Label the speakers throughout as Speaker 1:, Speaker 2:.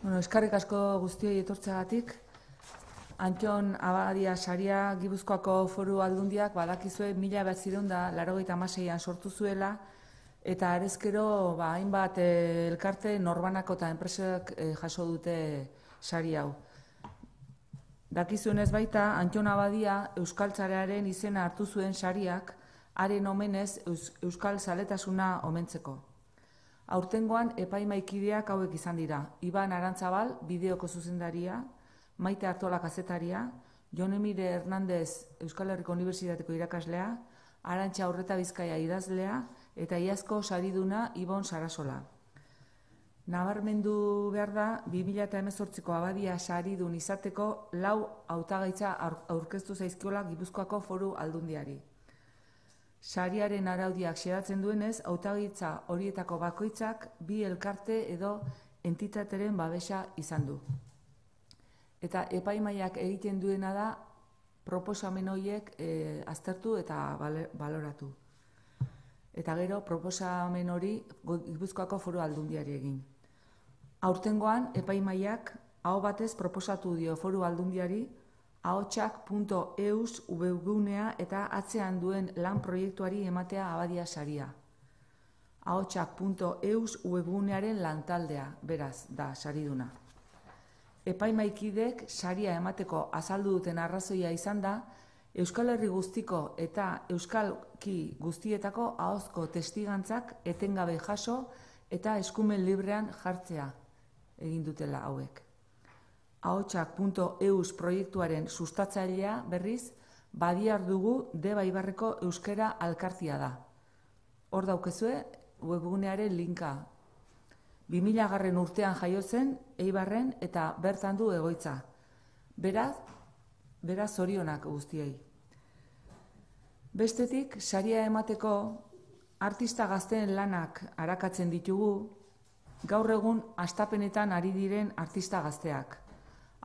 Speaker 1: Eskerrik asko guztioi etortzeagatik. Antton Abadia saria Gipuzkoako Foru Aldundiak badakizue 1986an sortu zuela eta arezkero hainbat elkarte norbanako eta enpresak jaso dute sari hau. Dakizuenez baita, Antton Abadia euskaltzarearen izena hartu zuen sariak haren omenez euskal zaletasuna omentzeko. Aurtengoan epaimaikideak hauek izan dira: Iban Arantzabal, bideoko zuzendaria; Maite Artola kazetaria; Jon Emire Hernandez, Euskal Herriko Unibertsitateko irakaslea; Arantxa Urreta Bizkaia idazlea; eta iazko sariduna Ibon Sarasola. Nabarmendu behar da, 2018ko Abadia saridun izateko 4 hautagaitza aurkeztu zaizkiola Gipuzkoako Foru Aldundiari. Sariaren araudiak xedatzen duenez, hautagaitza horietako bakoitzak 2 elkarte edo entitateren babesa izan du. Eta epaimaiak egiten duena da proposamen horiek aztertu eta baloratu. Eta gero proposamen hori Gipuzkoako Foru Aldundiari egin. Aurtengoan epaimaiak aho batez proposatu dio Foru Aldundiari ahotsak.eus webgunea eta atzean duen lan proiektuari ematea Abadia saria. Ahotsak.eus webgunearen lantaldea, beraz, da sariduna. Epaimaikidek saria emateko azaldu duten arrazoia izan da, Euskal Herri guztiko eta euskalki guztietako ahozko testigantzak etengabe jaso eta eskumen librean jartzea egin dutela hauek. Ahotsak.eus proiektuaren sustatzailea berriz Badiar dugu Deba Ibarreko euskera alkartia da. Hor daukezue webgunearen linka. 2000 urtean jaio zen Eibarren eta bertan du egoitza. Beraz zorionak guztiei. Bestetik, saria emateko artista gazteen lanak arakatzen ditugu, gaur egun hastapenetan ari diren artista gazteak.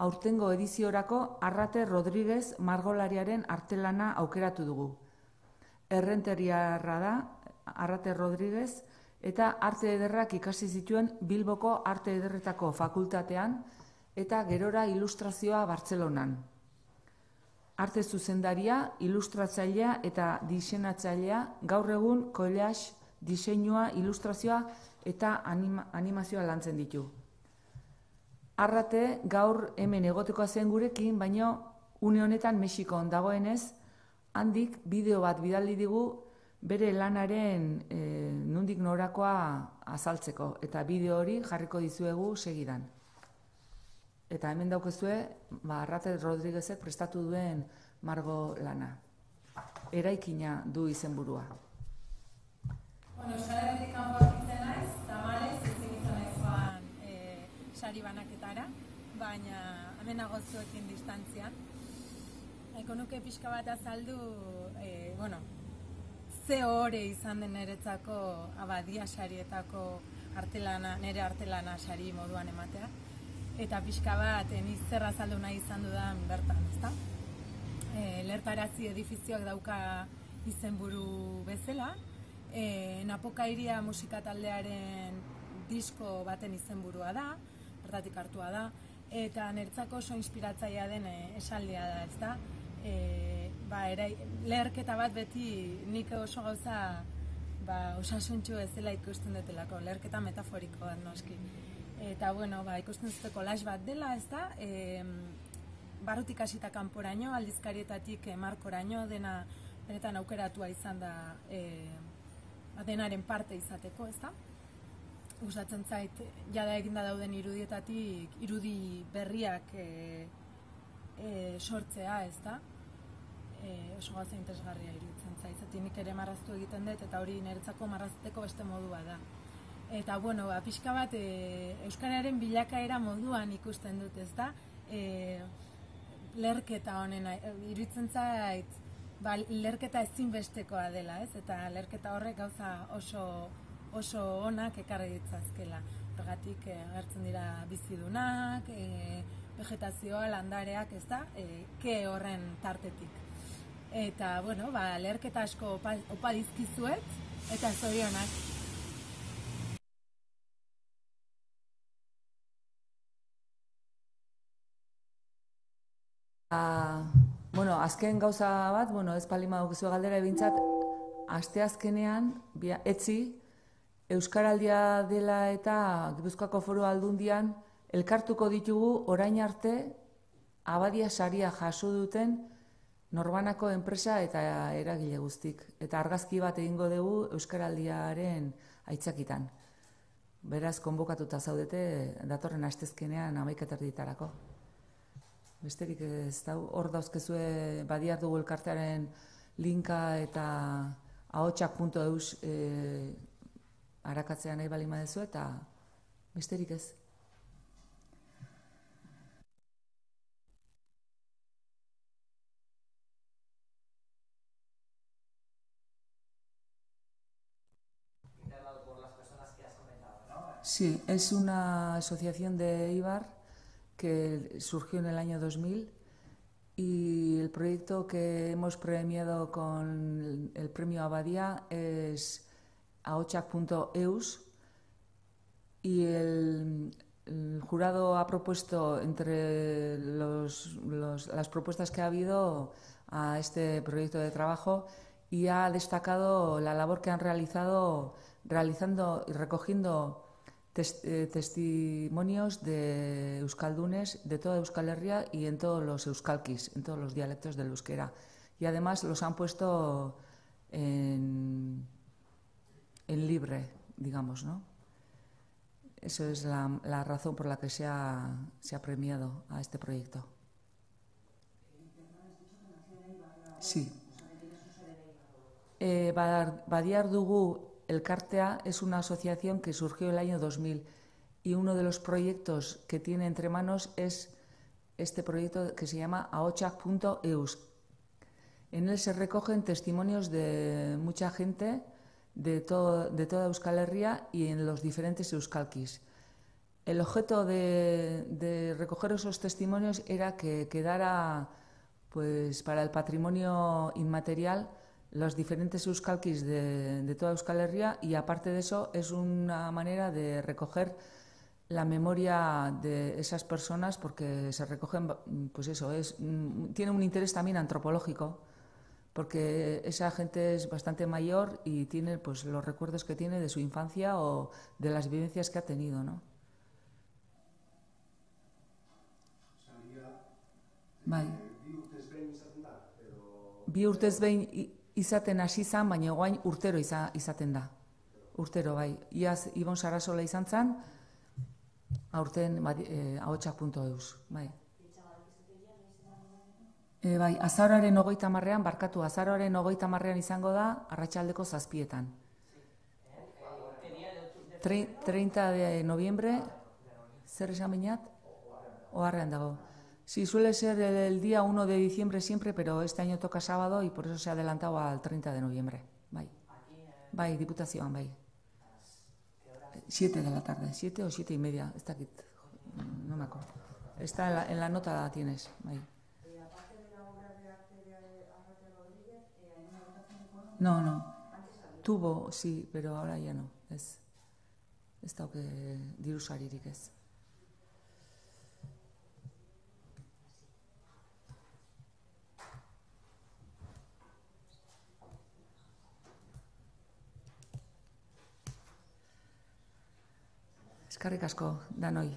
Speaker 1: Aurtengo ediziorako Arrate Rodriguez margolariaren artelana aukeratu dugu. Errenteriarra da Arrate Rodriguez eta arte ederrak ikasi zituen Bilboko Arte Ederretako fakultatean eta gerora ilustrazioa Bartzelonan. Arte zuzendaria, ilustratzailea eta diseinatzailea, gaur egun collage, diseinua, ilustrazioa eta animazioa lantzen ditu. Arrate gaur hemen egotekoa zen gurekin, baina une honetan Mexikon dagoenez, handik bideo bat bidali digu bere lanaren nondik norakoa azaltzeko, eta bideo hori jarriko dizuegu segidan. Eta hemen daukezue, Arrate Rodriguezek prestatu duen margo lana. Eraikina du izenburua.
Speaker 2: Euskal Herritik kanpo aurkitzen naiz, tamalez ezin izan naiz joan sari banaketara, baina hemen nago zuekin distantzian. Nahiko nuke pixka bat azaldu, ze ohore izan den niretzako Abadia sarietako artelana, nire artelana sari moduan ematea. Eta pixka bat niz zer azaldu nahi izan dudan bertan, ezta? Lertarazi edifizioak dauka izenburu bezala, Napoka Iria musika taldearen disko baten izenburua da, bertatik hartua da, eta niretzako oso inspiratzailea den esaldia da, ezta? Leherketa bat beti nik oso gauza osasuntsu ezela ikusten dutelako, leherketa metaforiko bat noski. Eta, ikusten zute collage bat dela, ezta? Barrutik hasita kanporaino, aldizkarietatik markoraino, dena benetan aukeratua izan da denaren parte izateko, ezta? Gustatzen zait, jada eginda dauden irudietatik, irudi berriak sortzea, ezta? Oso gauza interesgarria iruditzen zait, zati nik ere marraztu egiten dut, eta hori niretzako marrazteko beste modua da. Eta, pixka bat, euskararen bilakaera moduan ikusten dut, ezta? Lerketa honen, iruditzen zait, lerketa ezinbestekoa dela, ez? Eta lerketa horrek gauza oso onak ekarri ditzazkela. Horregatik agertzen dira bizidunak, vegetazioa, landareak, ezta? Ke horren tartetik. Eta, lerketa asko opa dizkizuet, eta zorionak.
Speaker 1: azken gauza bat, ez palima dukizu galdera ebintzat, asteazkenean, etzi, Euskaraldia dela eta Gipuzkoako Foru Aldundian elkartuko ditugu orain arte Abadia saria jaso duten norbanako enpresa eta eragile guztik. Eta argazki bat egingo dugu Euskaraldiaren aitzakitan. Beraz, konbokatuta zaudete datorren asteazkenean 11:30. Besterik ez da, hor dauzkezue Badiar dugu elkartearen linka eta ahotsak.eus arakatzea nahi bali madezu eta besterik ez. Sí, es una asociación de Eibar que surgió en el año 2000 y el proyecto que hemos premiado con el premio Abadía es ahotsak.eus y el jurado ha propuesto entre las propuestas que ha habido a este proyecto de trabajo y ha destacado la labor que han realizando y recogiendo testimonios de euskaldunes de toda Euskal Herria y en todos los euskalkis, en todos los dialectos del euskera. Y además los han puesto en libre, digamos, ¿no? Eso es la razón por la que se ha premiado a este proyecto. Sí. Badiar dugu Elkartea es una asociación que surgió el año 2000 y uno de los proyectos que tiene entre manos es este proyecto que se llama ahotsak.eus. En él se recogen testimonios de mucha gente de toda Euskal Herria y en los diferentes euskalkis. El objeto de recoger esos testimonios era que quedara pues, para el patrimonio inmaterial los diferentes euskalkis de toda Euskal Herria y aparte de eso es una manera de recoger la memoria de esas personas porque se recogen, pues eso, tiene un interés también antropológico porque esa gente es bastante mayor y tiene pues los recuerdos que tiene de su infancia o de las vivencias que ha tenido, ¿no? Bai. Bi urtez behin izaten hasi zan, baina guain urtero izaten da. Urtero, bai. Iaz Ibon Sarasola izan zan, aurten ahotsak.eus. Bai. Bai, azaroaren 30-ean, barkatu, azaroaren 30-ean izango da, arratsaldeko 7:00. 30 de noviembre, zer esan bainat? Oharrean dago. Sí, suele ser el día 1 de diciembre siempre, pero este año toca sábado y por eso se ha adelantado al 30 de noviembre. Bai, bai, Diputazioan, bai. 7 de la tarde, 7 o 7:30, ez dakit, no me acuerdo. Está en la nota la tienes, bai. ¿Aparte de la obra de arte de Arrate Rodríguez, hay una votación económica? No. Tuvo, sí, pero ahora ya no. Ez dauke diru saririk ez. Eskerrik asko, danoi.